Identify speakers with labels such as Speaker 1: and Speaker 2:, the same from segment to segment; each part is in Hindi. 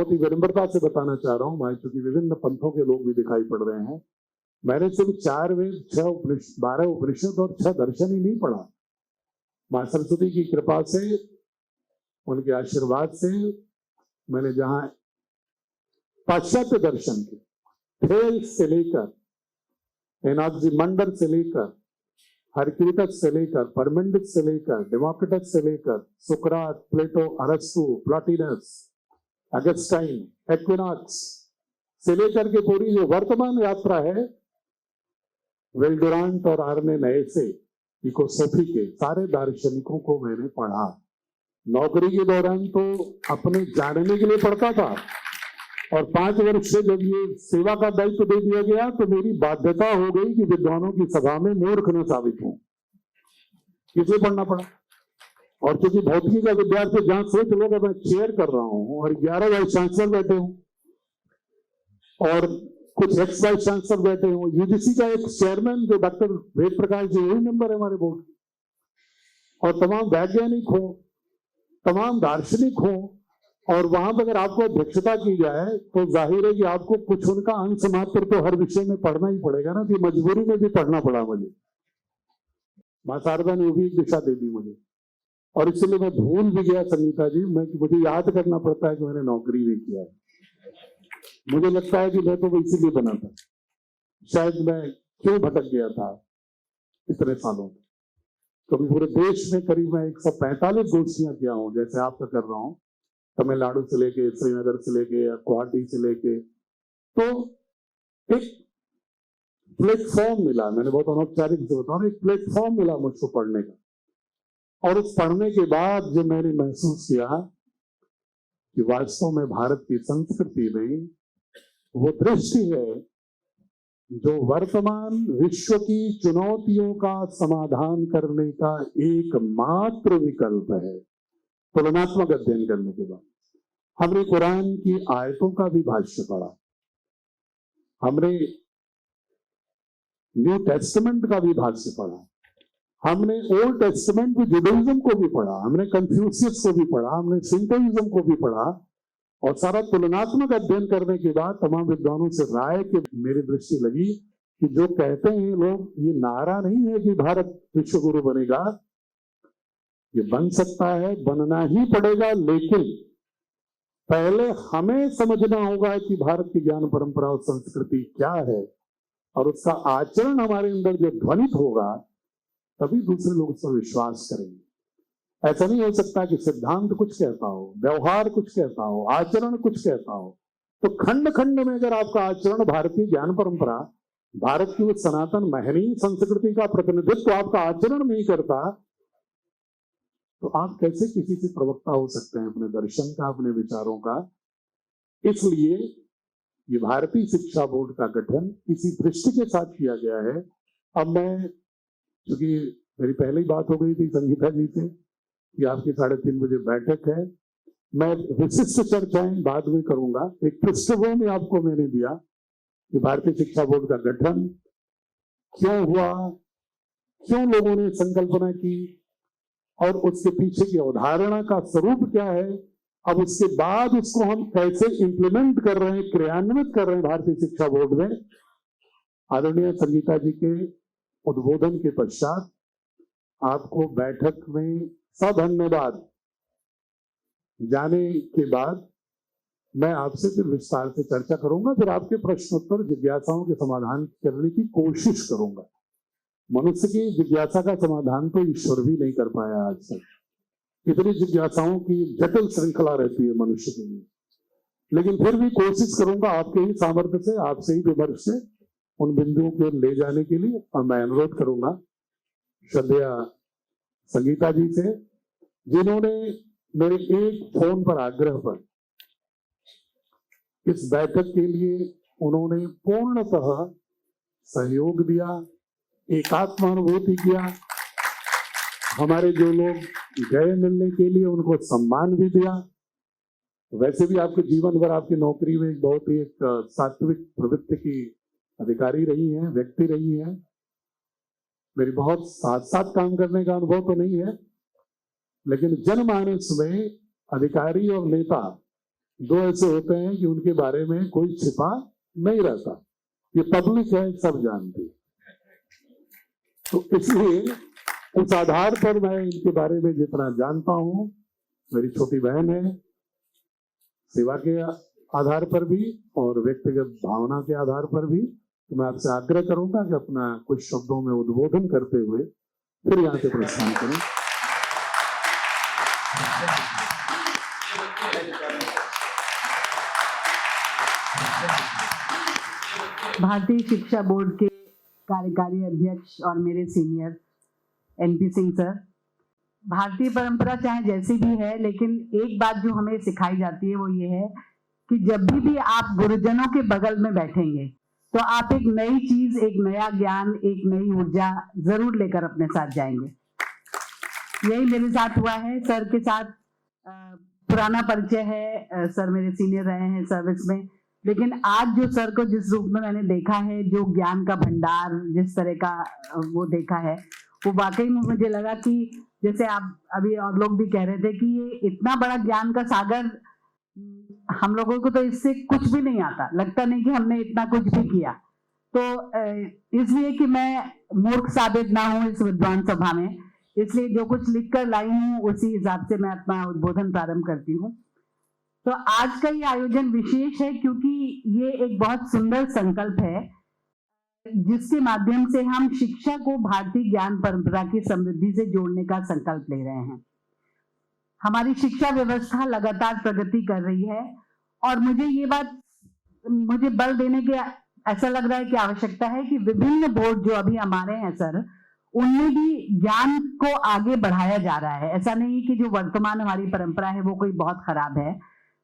Speaker 1: बहुत ही विनम्रता से बताना चाह रहा हूँ, मैं चूंकि विभिन्न पंथों के लोग भी दिखाई पड़ रहे हैं, मैंने सिर्फ 4 वेद, 12 उपनिषद और 6 दर्शन ही नहीं पढ़ा। माँ सरस्वती की कृपा से, उनके आशीर्वाद से मैंने जहां पाश्चात्य दर्शन के थेल्स से लेकर, एनाक्सिमांडर से लेकर, हरक्यूटस से लेकर, परमेंडिस से लेकर, डेमोक्रिटस से लेकर, सुकरात, प्लेटो, अरस्तु, प्लॉटिनस, अगस्टाइन, एक्विनॉक्स से लेकर के पूरी जो वर्तमान यात्रा है, वेल्डुरांट और आर्ने नए से इकोसोफी के सारे दार्शनिकों को मैंने पढ़ा। नौकरी के दौरान तो अपने जानने के लिए पढ़ता था, और 5 वर्ष से जब ये सेवा का दायित्व दे दिया गया तो मेरी बाध्यता हो गई कि विद्वानों की सभा में मूर्ख न साबित हूं, इसलिए पढ़ना पड़ा। और क्योंकि भौतिकी का विद्यार्थी जहां सोच लो कि मैं चेयर कर रहा हूं और 11 वाइस चांसलर बैठे हूं और कुछ एक्स वाइस चांसलर बैठे हूं, यूजीसी का एक चेयरमैन जो डॉक्टर वेद प्रकाश जी, वही मेंबर है हमारे बोर्ड, और तमाम वैज्ञानिक हो, तमाम दार्शनिक हो, और वहां पर अगर आपको अध्यक्षता की जाए तो जाहिर है कि आपको कुछ उनका अंश मात्र तो हर विषय में पढ़ना ही पड़ेगा ना। तो मजबूरी में भी पढ़ना पड़ा मुझे। मां शारदा ने वो भी एक दिशा दे दी मुझे, और इसलिए मैं भूल भी गया संगीता जी, मुझे याद करना पड़ता है कि मैंने नौकरी भी किया है। मुझे लगता है कि मैं तो इसीलिए बना था, शायद मैं क्यों भटक गया था इतने सालों में। कभी पूरे देश में करीब मैं 145 गोष्ठियां किया हूं, जैसे आपका कर रहा हूं, तमिलनाडु से लेके, श्रीनगर से लेके, गुवाहाटी से लेके। तो एक प्लेटफॉर्म मिला, मैंने बहुत अनौपचारिक से बताऊं, एक प्लेटफॉर्म मिला मुझको पढ़ने का। और उस पढ़ने के बाद जब मैंने महसूस किया कि वास्तव में भारत की संस्कृति में वो दृष्टि है जो वर्तमान विश्व की चुनौतियों का समाधान करने का एकमात्र विकल्प है। तुलनात्मक अध्ययन करने के बाद हमने कुरान की आयतों का भी भाष्य पढ़ा, हमने न्यू टेस्टामेंट का भी भाष्य पढ़ा, हमने ओल्ड टेस्टामेंट में जुडाइज्म को भी पढ़ा, हमने कन्फ्यूशियस को भी पढ़ा, हमने सिंटोइज्म को भी पढ़ा। और सारा तुलनात्मक अध्ययन करने के बाद तमाम विद्वानों से राय के मेरी दृष्टि लगी कि जो कहते हैं लोग, ये नारा नहीं है कि भारत विश्व गुरु बनेगा, ये बन सकता है, बनना ही पड़ेगा, लेकिन पहले हमें समझना होगा कि भारत की ज्ञान परंपरा और संस्कृति क्या है, और उसका आचरण हमारे अंदर जो ध्वनित होगा तभी दूसरे लोग उस पर विश्वास करेंगे। ऐसा नहीं हो सकता कि सिद्धांत कुछ कहता हो, व्यवहार कुछ कहता हो, आचरण कुछ कहता हो। तो खंड खंड में अगर आपका आचरण भारतीय ज्ञान परंपरा, भारत की उस सनातन महनीय संस्कृति का प्रतिनिधित्व आपका आचरण नहीं करता, तो आप कैसे किसी से प्रवक्ता हो सकते हैं अपने दर्शन का, अपने विचारों का। इसलिए ये भारतीय शिक्षा बोर्ड का गठन इसी दृष्टि के साथ किया गया है। अब मैं, क्योंकि मेरी पहले ही बात हो गई थी संगीता जी से कि आपकी 3:30 बजे बैठक है, मैं विशिष्ट चर्चाएं बाद में करूंगा। एक पृष्ठभूमि आपको मैंने दिया कि भारतीय शिक्षा बोर्ड का गठन क्यों हुआ, क्यों लोगों ने संकल्पना की, और उसके पीछे की अवधारणा का स्वरूप क्या है। अब उसके बाद उसको हम कैसे इंप्लीमेंट कर रहे हैं, क्रियान्वित कर रहे हैं भारतीय शिक्षा बोर्ड में। आदरणीय संगीता जी के उद्बोधन के पश्चात आपको बैठक में धन्यवाद जाने के बाद मैं आपसे फिर विस्तार से चर्चा करूंगा, फिर आपके प्रश्नोत्तर जिज्ञासाओं के समाधान करने की कोशिश करूंगा। मनुष्य की जिज्ञासा का समाधान तो ईश्वर भी नहीं कर पाया आज तक। इतनी जिज्ञासाओं की जटिल श्रृंखला रहती है मनुष्य के लिए, लेकिन फिर भी कोशिश करूंगा आपके ही सामर्थ्य से, आपसे ही विमर्श से उन बिंदुओं को ले जाने के लिए। और मैं अनुरोध करूंगा श्रद्धेय संगीता जी से, जिन्होंने मेरे एक फोन पर आग्रह पर इस बैठक के लिए उन्होंने पूर्णतः सहयोग दिया, एकात्मानुभूति किया। हमारे जो लोग गए मिलने के लिए उनको सम्मान भी दिया। वैसे भी आपके जीवन भर आपकी नौकरी में एक बहुत ही एक सात्विक प्रवृत्ति की अधिकारी रही हैं, व्यक्ति रही हैं। मेरी बहुत साथ साथ काम करने का अनुभव तो नहीं है, लेकिन जनमानस में अधिकारी और नेता दो ऐसे होते हैं कि उनके बारे में कोई छिपा नहीं रहता, ये पब्लिक है, सब जानती है। तो इसलिए उस आधार पर मैं इनके बारे में जितना जानता हूं, मेरी छोटी बहन है, सेवा के आधार पर भी और व्यक्तिगत भावना के आधार पर भी, तो मैं आपसे आग्रह करूंगा कि अपना कुछ शब्दों में उद्बोधन करते हुए फिर यहाँ से प्रस्थान करें।
Speaker 2: भारतीय शिक्षा बोर्ड के कार्यकारी अध्यक्ष और मेरे सीनियर एनपी सिंह सर, भारतीय परंपरा चाहे जैसी भी है, लेकिन एक बात जो हमें सिखाई जाती है वो ये है कि जब भी आप गुरुजनों के बगल में बैठेंगे तो आप एक नई चीज, एक नया ज्ञान, एक नई ऊर्जा जरूर लेकर अपने साथ जाएंगे। यही मेरे साथ हुआ है। सर के साथ पुराना परिचय है, सर मेरे सीनियर रहे हैं सर्विस में, लेकिन आज जो सर को जिस रूप में मैंने देखा है, जो ज्ञान का भंडार जिस तरह का वो देखा है, वो वाकई में मुझे लगा कि जैसे आप अभी और लोग भी कह रहे थे कि ये इतना बड़ा ज्ञान का सागर, हम लोगों को तो इससे कुछ भी नहीं आता, लगता नहीं कि हमने इतना कुछ भी किया। तो इसलिए कि मैं मूर्ख साबित ना हूं इस विद्वान सभा में, इसलिए जो कुछ लिखकर लाई हूं उसी हिसाब से मैं अपना उद्बोधन प्रारंभ करती हूँ। तो आज का ये आयोजन विशेष है क्योंकि ये एक बहुत सुंदर संकल्प है जिसके माध्यम से हम शिक्षा को भारतीय ज्ञान परंपरा की समृद्धि से जोड़ने का संकल्प ले रहे हैं। हमारी शिक्षा व्यवस्था लगातार प्रगति कर रही है और मुझे बल देने के ऐसा लग रहा है कि आवश्यकता है कि विभिन्न बोर्ड जो अभी हमारे हैं सर, उनमें भी ज्ञान को आगे बढ़ाया जा रहा है। ऐसा नहीं कि जो वर्तमान हमारी परंपरा है वो कोई बहुत खराब है,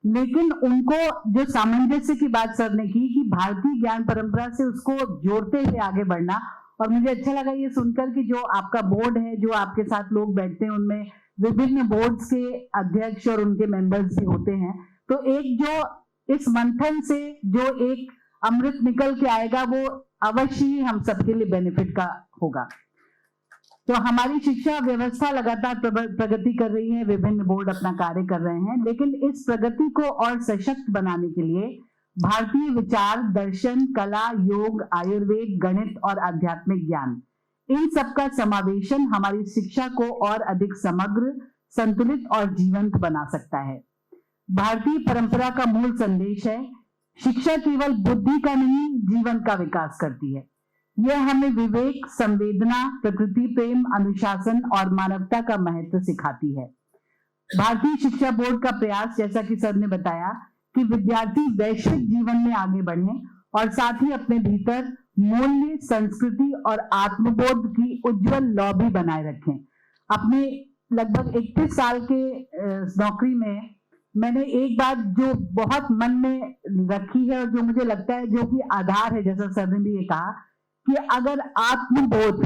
Speaker 2: लेकिन उनको जो सामंजस्य की बात सर ने की कि भारतीय ज्ञान परंपरा से उसको जोड़ते हुए आगे बढ़ना। और मुझे अच्छा लगा ये सुनकर कि जो आपका बोर्ड है, जो आपके साथ लोग बैठते हैं, उनमें विभिन्न बोर्ड्स के अध्यक्ष और उनके मेंबर्स भी होते हैं। तो एक जो इस मंथन से जो एक अमृत निकल के आएगा वो अवश्य ही हम सबके लिए बेनिफिट का होगा। तो हमारी शिक्षा व्यवस्था लगातार प्रगति कर रही है, विभिन्न बोर्ड अपना कार्य कर रहे हैं, लेकिन इस प्रगति को और सशक्त बनाने के लिए भारतीय विचार, दर्शन, कला, योग, आयुर्वेद, गणित और आध्यात्मिक ज्ञान, इन सबका समावेशन हमारी शिक्षा को और अधिक समग्र, संतुलित और जीवंत बना सकता है। भारतीय परंपरा का मूल संदेश है, शिक्षा केवल बुद्धि का नहीं, जीवन का विकास करती है। यह हमें विवेक, संवेदना, प्रकृति प्रेम, अनुशासन और मानवता का महत्व सिखाती है। भारतीय शिक्षा बोर्ड का प्रयास, जैसा कि सर ने बताया, कि विद्यार्थी वैश्विक जीवन में आगे बढ़े और साथ ही अपने भीतर मूल्य, संस्कृति और आत्मबोध की उज्जवल लौ भी बनाए रखें। अपने लगभग 31 साल के नौकरी में मैंने एक बात जो बहुत मन में रखी है और जो मुझे लगता है जो कि आधार है, जैसा सर ने भी ये कहा कि अगर आत्मबोध,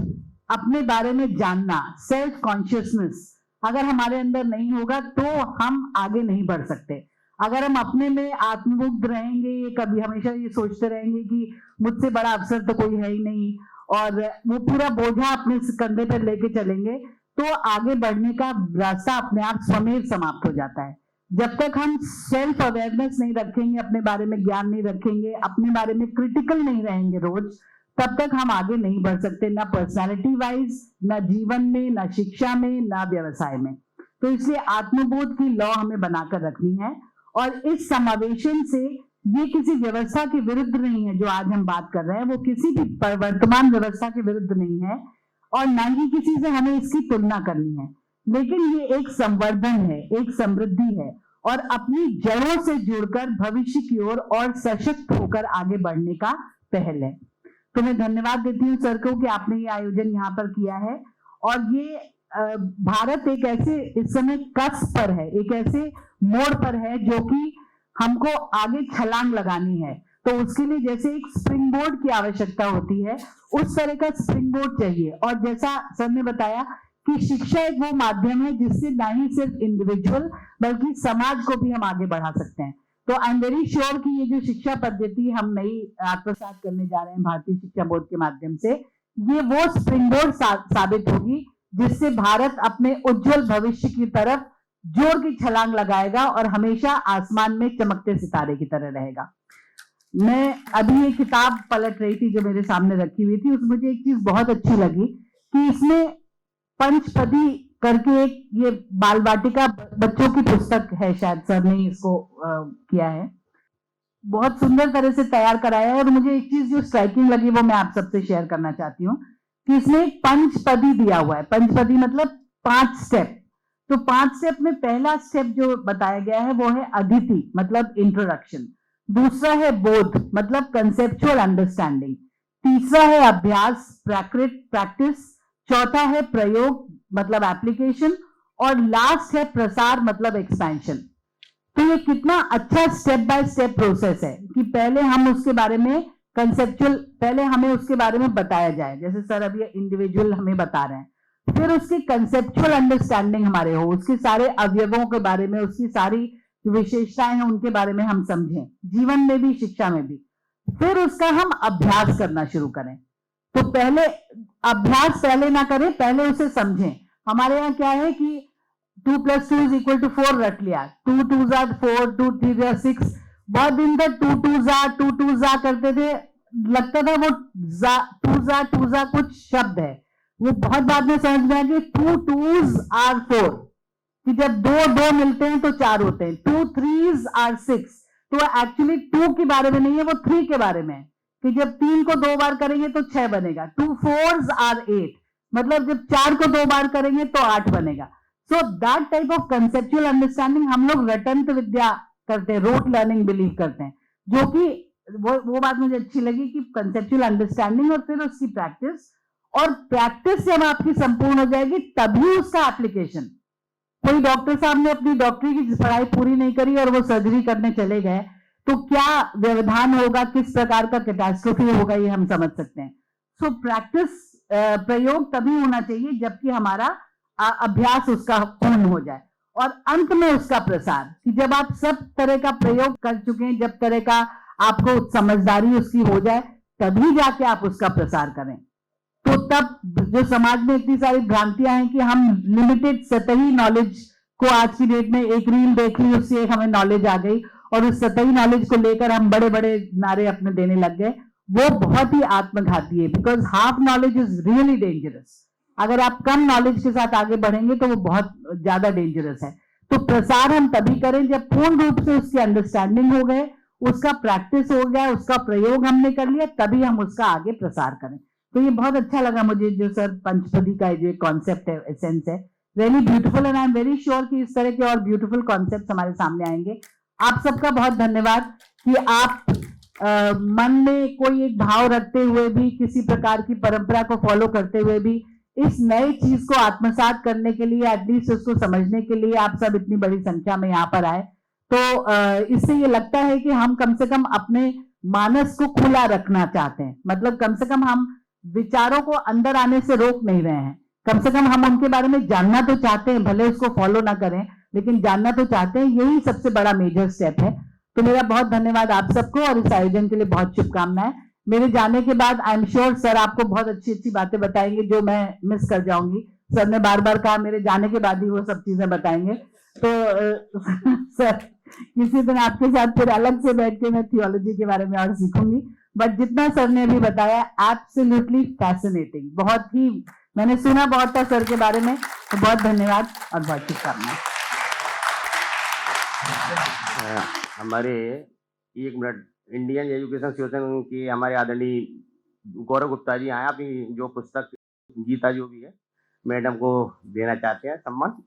Speaker 2: अपने बारे में जानना, सेल्फ कॉन्शियसनेस अगर हमारे अंदर नहीं होगा तो हम आगे नहीं बढ़ सकते। अगर हम अपने में आत्ममुग्ध रहेंगे, ये कभी हमेशा ये सोचते रहेंगे कि मुझसे बड़ा अफसर तो कोई है ही नहीं, और वो पूरा बोझा अपने कंधे पर लेके चलेंगे, तो आगे बढ़ने का रास्ता अपने आप स्वमेव समाप्त हो जाता है। जब तक हम सेल्फ अवेयरनेस नहीं रखेंगे, अपने बारे में ज्ञान नहीं रखेंगे, अपने बारे में क्रिटिकल नहीं रहेंगे रोज, तब तक हम आगे नहीं बढ़ सकते, ना पर्सनालिटी वाइज, ना जीवन में, ना शिक्षा में, ना व्यवसाय में। तो इसलिए आत्मबोध की लौ हमें बनाकर रखनी है। और इस समावेशन से ये किसी व्यवस्था के विरुद्ध नहीं है, जो आज हम बात कर रहे हैं वो किसी भी वर्तमान व्यवस्था के विरुद्ध नहीं है और ना ही किसी से हमें इसकी तुलना करनी है, लेकिन ये एक संवर्धन है, एक समृद्धि है और अपनी जड़ों से जुड़कर भविष्य की ओर और सशक्त होकर आगे बढ़ने का पहल है। तो मैं धन्यवाद देती हूँ सर को कि आपने ये आयोजन यहाँ पर किया है। और ये भारत एक ऐसे इस समय कस्ब पर है, एक ऐसे मोड़ पर है जो कि हमको आगे छलांग लगानी है। तो उसके लिए जैसे एक स्प्रिंग बोर्ड की आवश्यकता होती है, उस तरह का स्प्रिंग बोर्ड चाहिए। और जैसा सर ने बताया कि शिक्षा एक वो माध्यम है जिससे ना ही सिर्फ इंडिविजुअल बल्कि समाज को भी हम आगे बढ़ा सकते हैं। तो आई एम वेरी श्योर कि ये जो शिक्षा पद्धति हम नई आत्मसात करने जा रहे हैं भारतीय शिक्षा बोर्ड के माध्यम से, ये वो स्प्रिंग बोर्ड साबित होगी जिससे भारत अपने उज्जवल भविष्य की तरफ जोर की छलांग लगाएगा और हमेशा आसमान में चमकते सितारे की तरह रहेगा। मैं अभी ये किताब पलट रही थी जो मेरे सामने रखी हुई थी, उसमें मुझे एक चीज बहुत अच्छी लगी कि इसमें पंचपदी करके एक ये बाल वाटिका बच्चों की पुस्तक है, शायद सर ने इसको किया है, बहुत सुंदर तरह से तैयार कराया है। और मुझे एक चीज जो स्ट्राइकिंग लगी वो मैं आप सबसे शेयर करना चाहती हूँ कि इसमें एक पंचपदी दिया हुआ है। पंचपदी मतलब 5 स्टेप। तो 5 स्टेप में पहला स्टेप जो बताया गया है वो है अदिति मतलब इंट्रोडक्शन, दूसरा है बोध मतलब कंसेप्चुअल अंडरस्टैंडिंग, तीसरा है अभ्यास प्रैक्टिस, चौथा है प्रयोग मतलब एप्लीकेशन, और लास्ट है प्रसार मतलब एक्सपेंशन। तो ये कितना अच्छा स्टेप बाय स्टेप प्रोसेस है कि पहले हम उसके बारे में कंसेप्चुअल, पहले हमें उसके बारे में बताया जाए, जैसे सर अभी इंडिविजुअल हमें बता रहे हैं, फिर उसकी कंसेप्चुअल अंडरस्टैंडिंग हमारे हो, उसके सारे अवयवों के बारे में, उसकी सारी विशेषताएं हैं उनके बारे में हम समझें, जीवन में भी शिक्षा में भी, फिर उसका हम अभ्यास करना शुरू करें। तो पहले अभ्यास पहले ना करें, पहले उसे समझें। हमारे यहाँ क्या है कि 2 + 2 = 4 रट लिया, 2 2 4, 2 3 6, बहुत दिन तक 2 2 जा करते थे, लगता था वो 2 जा कुछ शब्द है, वो बहुत बाद में समझ में आया कि 2 2s are 4, कि जब दो मिलते हैं तो 4 होते हैं, 2 3s are 6, तो एक्चुअली 2 के बारे में नहीं है, वो 3 के बारे में है कि जब 3 को 2 बार करेंगे तो 6 बनेगा। 2 4s are 8, मतलब जब 4 को 2 बार करेंगे तो 8 बनेगा। So that type of conceptual understanding हम लोग रटंत विद्या करते हैं, रोट लर्निंग बिलीव करते हैं, जो कि वो बात मुझे अच्छी लगी कि कंसेप्चुअल अंडरस्टैंडिंग और फिर उसकी प्रैक्टिस, और प्रैक्टिस जब आपकी संपूर्ण हो जाएगी तभी उसका एप्लीकेशन। कोई डॉक्टर साहब ने अपनी डॉक्टरी की पढ़ाई पूरी नहीं करी और वो सर्जरी करने चले गए, तो क्या व्यवधान होगा, किस प्रकार का कैटास्ट्रोफी होगा, ये हम समझ सकते हैं। सो प्रैक्टिस प्रयोग तभी होना चाहिए जबकि हमारा अभ्यास उसका पूर्ण हो जाए, और अंत में उसका प्रसार, कि जब आप सब तरह का प्रयोग कर चुके हैं, जब तरह का आपको समझदारी उसकी हो जाए, तभी जाके आप उसका प्रसार करें। तो तब जो समाज में इतनी सारी भ्रांतियां हैं कि हम लिमिटेड सतही नॉलेज को, आज की डेट में एक रील देख ली उससे एक हमें नॉलेज आ गई और उस सतही नॉलेज को लेकर हम बड़े बड़े नारे अपने देने लग गए, वो बहुत ही आत्मघाती है, because half knowledge is really dangerous. अगर आप कम नॉलेज के साथ आगे बढ़ेंगे तो वो बहुत ज्यादा डेंजरस है। तो प्रसार हम तभी करें जब पूर्ण रूप से उसकी अंडरस्टैंडिंग हो गए, उसका प्रैक्टिस हो गया, उसका प्रयोग हमने कर लिया, तभी हम उसका आगे प्रसार करें। तो ये बहुत अच्छा लगा मुझे जो सर पंचपदी का जो कॉन्सेप्ट है, एसेंस है, really beautiful, and I am very sure कि इस तरह के और ब्यूटीफुल कॉन्सेप्ट हमारे सामने आएंगे। आप सबका बहुत धन्यवाद कि आप मन में कोई एक भाव रखते हुए भी, किसी प्रकार की परंपरा को फॉलो करते हुए भी, इस नई चीज को आत्मसात करने के लिए, एटलीस्ट उसको समझने के लिए आप सब इतनी बड़ी संख्या में यहाँ पर आए। तो इससे ये लगता है कि हम कम से कम अपने मानस को खुला रखना चाहते हैं, मतलब कम से कम हम विचारों को अंदर आने से रोक नहीं रहे हैं, कम से कम हम उनके बारे में जानना तो चाहते हैं, भले उसको फॉलो ना करें लेकिन जानना तो चाहते हैं, यही सबसे बड़ा मेजर स्टेप है। तो मेरा बहुत धन्यवाद आप सबको, और इस आयोजन के लिए बहुत शुभकामनाएं। मेरे जाने के बाद आई एम श्योर सर आपको बहुत अच्छी अच्छी बातें बताएंगे जो मैं मिस कर जाऊंगी। सर ने बार बार कहा मेरे जाने के बाद ही वो सब चीजें बताएंगे। तो सर किसी दिन आपके साथ फिर अलग से बैठ के मैं थियोलॉजी के बारे में और सीखूंगी, बट जितना सर ने अभी बताया एब्सोल्युटली फैसिनेटिंग, बहुत ही मैंने सुना बहुत था सर के बारे में। तो बहुत धन्यवाद और बहुत शुभकामनाएं।
Speaker 3: हमारे 1 मिनट इंडियन एजुकेशन एसोसिएशन की हमारे आदरणीय गौरव गुप्ता जी आए, अपनी जो पुस्तक गीता जो भी है मैडम को देना चाहते हैं सम्मान।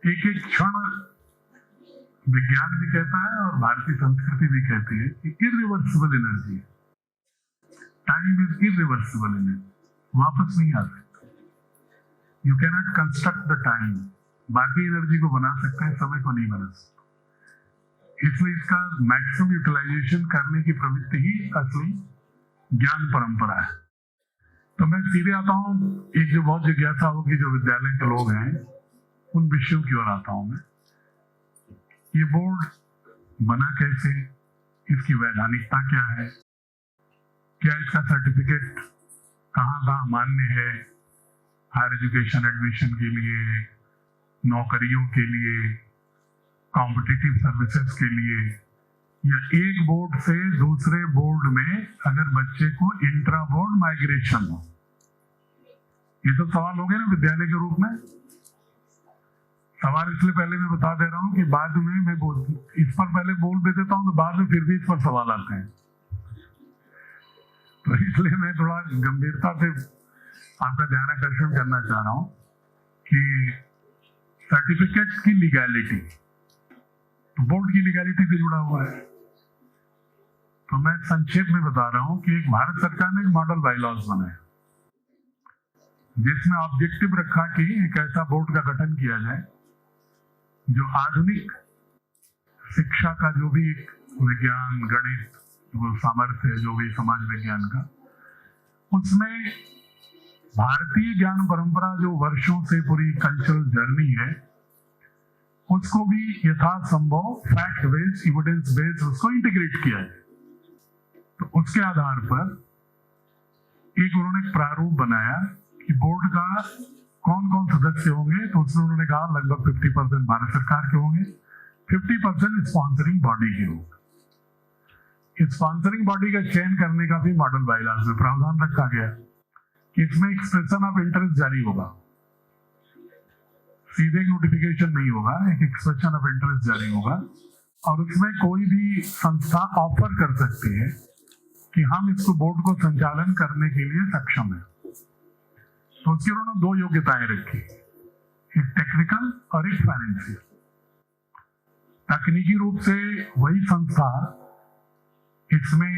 Speaker 4: एक एक क्षण विज्ञान भी कहता है और भारतीय संस्कृति भी कहती है कि irreversible energy, time is irreversible energy. वापस नहीं आ सकता। You can not construct the time. बाकी एनर्जी को बना सकते हैं, समय को नहीं बना सकते। इसलिए इसका मैक्सिमम यूटिलाइजेशन करने की प्रवृत्ति ही असली ज्ञान परंपरा है। तो मैं सीधे आता हूँ, एक जो बहुत जिज्ञासा होगी जो विद्यालय के लोग हैं उन विषयों की ओर आता हूँ मैं। ये बोर्ड बना कैसे, इसकी वैधानिकता क्या है, क्या इसका सर्टिफिकेट कहाँ कहाँ मान्य है हायर एजुकेशन एडमिशन के लिए, नौकरियों के लिए, कॉम्पिटिटिव सर्विसेज के लिए, या एक बोर्ड से दूसरे बोर्ड में अगर बच्चे को इंट्रा बोर्ड माइग्रेशन हो। ये तो सवाल हो गए ना विद्यालय के रूप में। सवाल इसलिए पहले मैं बता दे रहा हूं कि बाद में मैं इस पर पहले बोल दे देता हूं तो बाद में फिर भी इस पर सवाल आते हैं। तो इसलिए मैं थोड़ा गंभीरता से आपका ध्यान आकर्षण करना चाह रहा हूं कि सर्टिफिकेट की लीगैलिटी तो बोर्ड की लीगैलिटी से जुड़ा हुआ है। तो मैं संक्षेप में बता रहा हूं कि एक भारत सरकार ने एक मॉडल बायलॉज बनाया जिसमें ऑब्जेक्टिव रखा कि एक ऐसा बोर्ड का गठन किया जाए जो आधुनिक शिक्षा का जो भी विज्ञान, गणित, वो सामर्थ्य है जो भी समाज विज्ञान का, उसमें भारतीय ज्ञान परंपरा जो वर्षों से पूरी कल्चरल जर्नी है उसको भी यथासंभव फैक्ट बेस्ड, एविडेंस बेस्ड उसको इंटीग्रेट किया है। तो उसके आधार पर एक उन्होंने प्रारूप बनाया कि बोर्ड का कौन कौन सदस्य होंगे। तो उसमें उन्होंने कहा लगभग 50% भारत सरकार के होंगे, 50% स्पॉन्सरिंग बॉडी के होंगे। स्पॉन्सरिंग बॉडी का चयन करने का भी मॉडल बायलॉज में प्रावधान रखा गया कि इसमें एक्सप्रेशन ऑफ इंटरेस्ट जारी होगा, सीधे नोटिफिकेशन नहीं होगा, एक एक्सप्रेशन ऑफ इंटरेस्ट जारी होगा और उसमें कोई भी संस्था ऑफर कर सकती है कि हम इसको बोर्ड को संचालन करने के लिए सक्षम है। तो उसकी उन्होंने दो योग्यताएं रखी, एक टेक्निकल और एक फाइनेंशियल। तकनीकी रूप से वही संस्था इसमें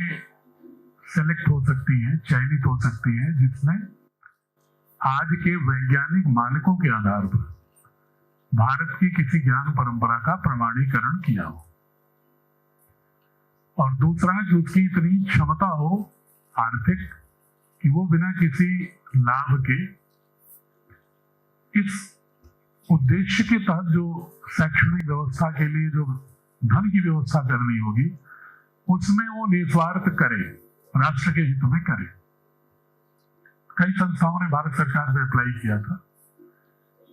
Speaker 4: सेलेक्ट हो सकती है, चयनित हो सकती है जिसने आज के वैज्ञानिक मानकों के आधार पर भारत की किसी ज्ञान परंपरा का प्रमाणीकरण किया हो, और दूसरा कि उसकी इतनी क्षमता हो आर्थिक कि वो बिना किसी लाभ के इस उद्देश्य के तहत जो शैक्षणिक व्यवस्था के लिए जो धन की व्यवस्था करनी होगी उसमें वो निस्वार्थ करे, राष्ट्र के हित में करे। कई संस्थाओं ने भारत सरकार से अप्लाई किया था,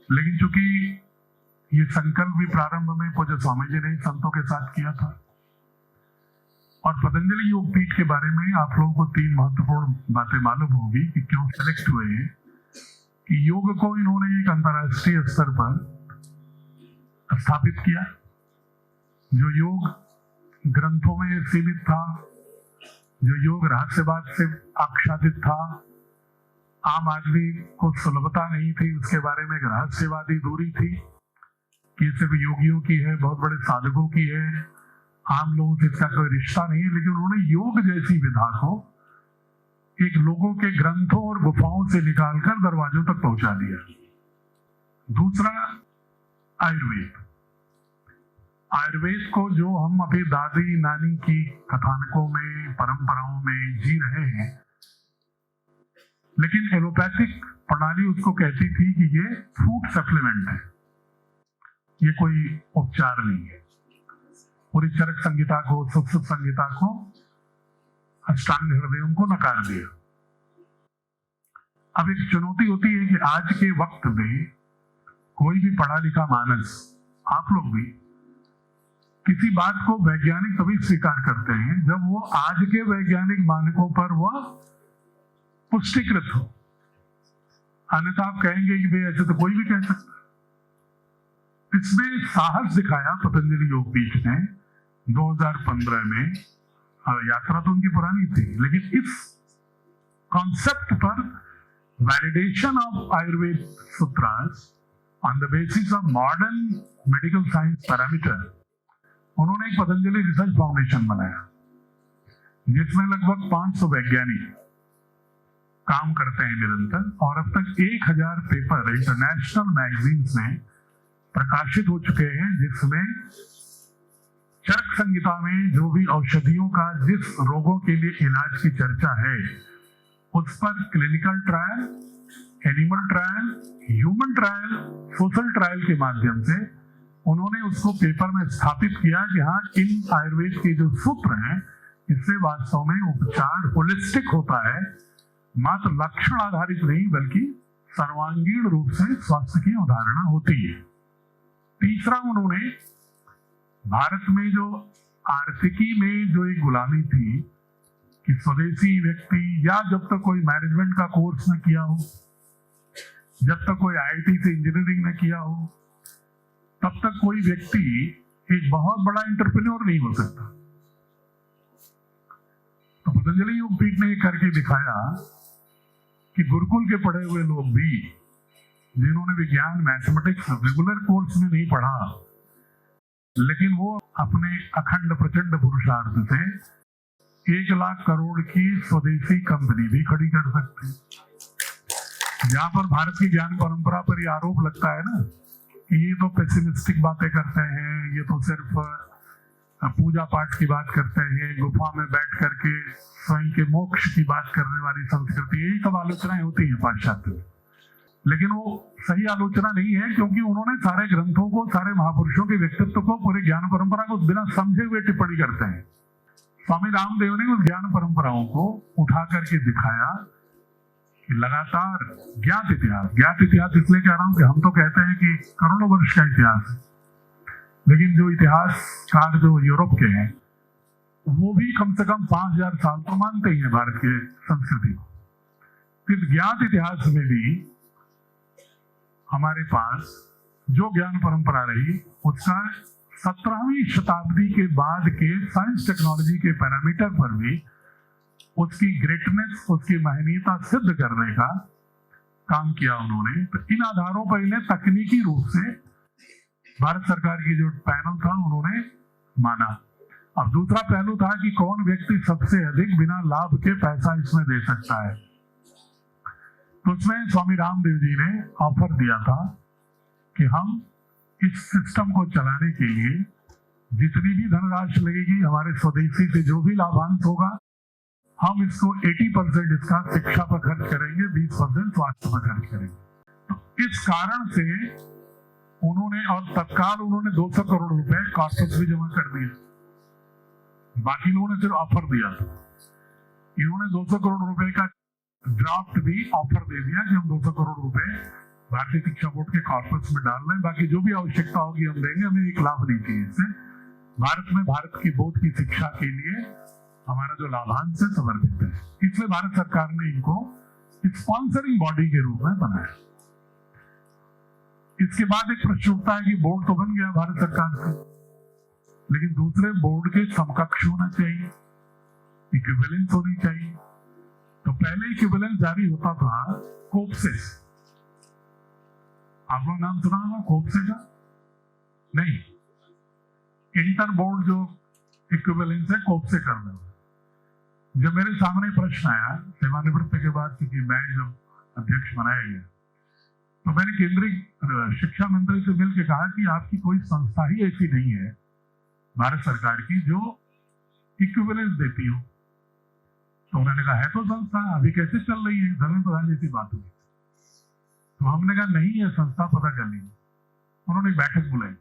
Speaker 4: लेकिन चूंकि ये संकल्प भी प्रारंभ में पूज्य स्वामी जी ने संतों के साथ किया था। और पतंजलि योग पीठ के बारे में आप लोगों को 3 महत्वपूर्ण बातें मालूम होगी कि क्यों सेलेक्ट हुए हैं। कि योग को इन्होंने एक अंतर्राष्ट्रीय स्तर पर स्थापित किया। जो योग ग्रंथों में सीमित था, जो योग रहस्यवाद से आच्छादित था, आम आदमी को सुलभता नहीं थी, उसके बारे में एक रहस्यवादी दूरी थी कि सिर्फ योगियों की है, बहुत बड़े साधकों की है, आम लोगों से इसका कोई रिश्ता नहीं है। लेकिन उन्होंने योग जैसी विधा को एक लोगों के ग्रंथों और गुफाओं से निकालकर दरवाजों तक पहुंचा दिया। दूसरा आयुर्वेद। आयुर्वेद को जो हम अभी दादी नानी की कथानकों में, परंपराओं में जी रहे हैं, लेकिन एलोपैथिक प्रणाली उसको कहती थी कि ये फूड सप्लीमेंट है, ये कोई उपचार नहीं है। पूरी चरक संहिता को, सुश्रुत संहिता को, अष्टांग हृदयों को नकार दिया। अब एक चुनौती होती है कि आज के वक्त में कोई भी पढ़ा लिखा मानस, आप लोग भी, किसी बात को वैज्ञानिक तभी स्वीकार करते हैं जब वो आज के वैज्ञानिक मानकों पर वह पुष्टिकृत हो। अन्यथा आप कहेंगे कि भाई ऐसे तो कोई भी कह सकता। इसमें साहस दिखाया पतंजलि योग पीठ ने 2015 में। यात्रा तो उनकी पुरानी थी, लेकिन इस कॉन्सेप्ट पर validation of Ayurveda sutras on the basis of modern medical science parameter, उन्होंने एक पतंजलि रिसर्च फाउंडेशन बनाया जिसमें लगभग 500 वैज्ञानिक काम करते हैं निरंतर, और अब तक 1000 पेपर इंटरनेशनल मैगजीन्स में प्रकाशित हो चुके हैं, जिसमें चरक संहिता में जो भी औषधियों का जिस रोगों के लिए इलाज की चर्चा है उस पर clinical trial, animal trial, human trial, social trial के माध्यम से उन्होंने उसको पेपर में स्थापित किया कि हाँ, इन आयुर्वेद के जो सूत्र हैं इससे वास्तव में उपचार होलिस्टिक होता है, मात्र लक्षण आधारित नहीं बल्कि सर्वांगीण रूप से स्वास्थ्य की अवधारणा होती है। तीसरा, उन्होंने भारत में जो आर्थिकी में जो एक गुलामी थी कि स्वदेशी व्यक्ति, या जब तक कोई मैनेजमेंट का कोर्स न किया हो, जब तक कोई आईआईटी से इंजीनियरिंग न किया हो, तब तक कोई व्यक्ति एक बहुत बड़ा एंटरप्रेन्योर नहीं हो सकता। तो पतंजलि योगपीठ ने करके दिखाया कि गुरुकुल के पढ़े हुए लोग भी, जिन्होंने विज्ञान मैथमेटिक्स रेगुलर कोर्स में नहीं पढ़ा, लेकिन वो अपने अखंड प्रचंड पुरुषार्थ से 1 लाख करोड़ की स्वदेशी कंपनी भी खड़ी कर सकते हैं। जहां पर भारत की ज्ञान परंपरा पर ये आरोप लगता है ना कि ये तो पेसिमिस्टिक बातें करते हैं, ये तो सिर्फ पूजा पाठ की बात करते हैं, गुफा में बैठ करके स्वयं के मोक्ष की बात करने वाली संस्कृति, यही सब आलोचनाएं होती है पाश्चात्य में। लेकिन वो सही आलोचना नहीं है, क्योंकि उन्होंने सारे ग्रंथों को, सारे महापुरुषों के व्यक्तित्व को, पूरे ज्ञान परंपरा को बिना समझे हुए टिप्पणी करते हैं। स्वामी रामदेव ने उस ज्ञान परंपराओं को उठा करके दिखाया कि लगातार ज्ञात इतिहास इसलिए कह रहा हूं कि हम तो कहते हैं कि करोड़ों वर्ष का इतिहास है, लेकिन जो इतिहासकार जो यूरोप के हैं वो भी कम से कम 5000 साल तो मानते ही हैं भारत के संस्कृति को। इस ज्ञात इतिहास में भी हमारे पास जो ज्ञान परंपरा रही, उसका 17वीं शताब्दी के बाद के साइंस टेक्नोलॉजी के पैरामीटर पर भी उसकी ग्रेटनेस, उसकी महनीयता सिद्ध करने का काम किया उन्होंने। तो इन आधारों पर इन्हें तकनीकी रूप से भारत सरकार की जो पैनल था उन्होंने माना। अब दूसरा पहलू था कि कौन व्यक्ति सबसे अधिक बिना लाभ के पैसा इसमें दे सकता है। तो उसमें स्वामी रामदेव जी ने ऑफर दिया था कि हम इस सिस्टम को चलाने के लिए जितनी भी धनराशि लगेगी, हमारे स्वदेशी से जो भी लाभांश होगा, हम इसको 80% इसका शिक्षा पर खर्च करेंगे, 20% स्वास्थ्य पर खर्च करेंगे। तो इस कारण से उन्होंने, और तत्काल उन्होंने 200 करोड़ रुपए कॉर्पस भी जमा कर दिए। बाकी लोगों ने सिर्फ ऑफर दिया था, इन्होंने 200 करोड़ रुपए का ड्राफ्ट भी ऑफर दे दिया कि हम 200 करोड़ रुपए भारतीय शिक्षा बोर्ड के कॉर्पस में डाल रहे हैं, बाकी जो भी आवश्यकता होगी हम देंगे, हमें एक लाभ नहीं चाहिए इससे। भारत में भारत की बोध की शिक्षा के लिए हमारा जो लाभांश है समर्पित है, इसलिए भारत सरकार ने इनको स्पॉन्सरिंग बॉडी के रूप में बनाया। इसके बाद एक प्रश्न उठता है कि बोर्ड तो बन गया भारत सरकार से, लेकिन दूसरे बोर्ड के समकक्ष होना चाहिए, इक्विवेलेंस होनी चाहिए। तो पहले इक्विवेलेंस जारी होता था कोप्सेस, आपका नाम सुना होगा कोप्से का? नहीं, इंटर बोर्ड जो इक्विवेलेंस है कोप्से करने में। जब मेरे सामने प्रश्न आया सेवानिवृत्ति के बाद, क्योंकि मैं जब अध्यक्ष बनाया गया, तो मैंने केंद्रीय शिक्षा मंत्री से मिलकर कहा कि आपकी कोई संस्था ही ऐसी नहीं है भारत सरकार की जो इक्विवेलेंस देती हो। तो उन्होंने कहा है तो संस्था, अभी कैसे चल रही है, धर्मेंद्र प्रधान जैसी बात हुई। तो हमने कहा नहीं है संस्था, पता कर ली। उन्होंने एक बैठक बुलाई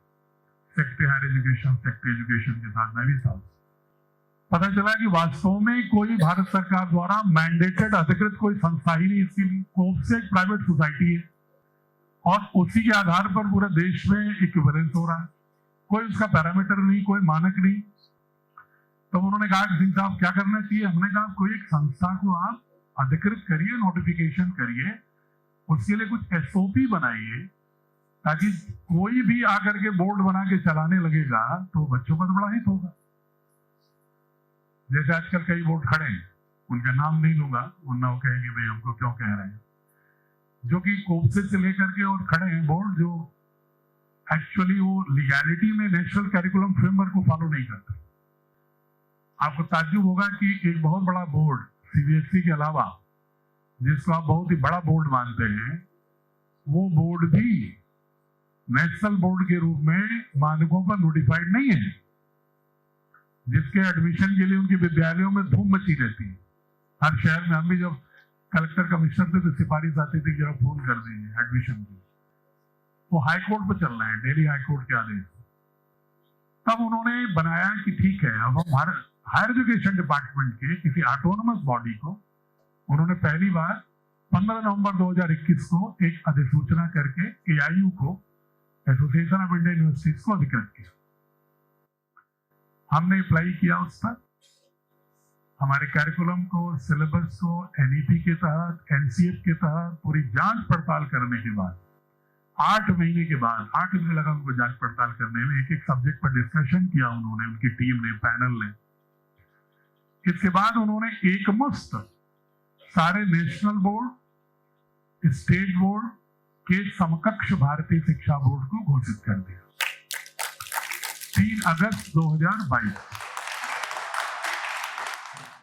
Speaker 4: secretary higher education, secretary education के साथ, मैं भी था। पता चला कि वास्तव में कोई भारत सरकार द्वारा मैंडेटेड अधिकृत कोई संस्था ही नहीं इसके लिए। कोप्से एक प्राइवेट सोसाइटी है और उसी के आधार पर पूरे देश में इक्विवेलेंस हो रहा है, कोई उसका पैरामीटर नहीं, कोई मानक नहीं। तो उन्होंने कहा कि सिंह साहब क्या करना चाहिए? हमने कहा कोई एक संस्था को आप अधिकृत करिए, नोटिफिकेशन करिए, उसके लिए कुछ एसओपी बनाइए, ताकि कोई भी आकर के बोर्ड बना के चलाने लगेगा तो बच्चों का तो बड़ा हित होगा। जैसे आजकल कई बोर्ड खड़े हैं, उनका नाम नहीं लूंगा वरना वो कहेंगे भाई हमको क्यों कह रहे हैं, जो कि कोप्से से लेकर के और खड़े हैं बोर्ड जो एक्चुअली वो लीगैलिटी में नेशनल कैरिकुलम फ्रेमवर्क को फॉलो नहीं करते। आपको ताज्जुब होगा कि एक बहुत बड़ा बोर्ड सीबीएसई के अलावा जिसको आप बहुत ही बड़ा बोर्ड मानते हैं, वो बोर्ड भी नेशनल बोर्ड के रूप में मानकों पर नोटिफाइड नहीं है, जिसके एडमिशन के लिए उनके विद्यालयों में धूम मची रहती है। हर शहर में हम भी जब कलेक्टर कमिश्नर थे तो सिफारिश आती थी कि आप फोन कर दीजिए एडमिशन की। वो हाई कोर्ट पर चल रहे हैं, दिल्ली हाई कोर्ट के आदेश। तब उन्होंने बनाया कि ठीक है, अब हम हायर एजुकेशन डिपार्टमेंट के किसी ऑटोनोमस बॉडी को उन्होंने पहली बार 15 नवंबर 2021 को एक अधिसूचना करके AIU को, एसोसिएशन ऑफ इंडियन यूनिवर्सिटीज को अधिकृत किया। हमने अप्लाई किया उस पर, हमारे कैरिकुलम को, सिलेबस को NEP के तहत, NCF के तहत पूरी जांच पड़ताल करने के बाद 8 महीने के बाद 8 महीने लगा उनको जांच पड़ताल करने में, एक एक सब्जेक्ट पर डिस्कशन किया उन्होंने, उनकी टीम ने, पैनल ने। इसके बाद उन्होंने एकमुश्त सारे नेशनल बोर्ड, स्टेट बोर्ड के समकक्ष भारतीय शिक्षा बोर्ड को घोषित कर दिया 3 अगस्त 2022।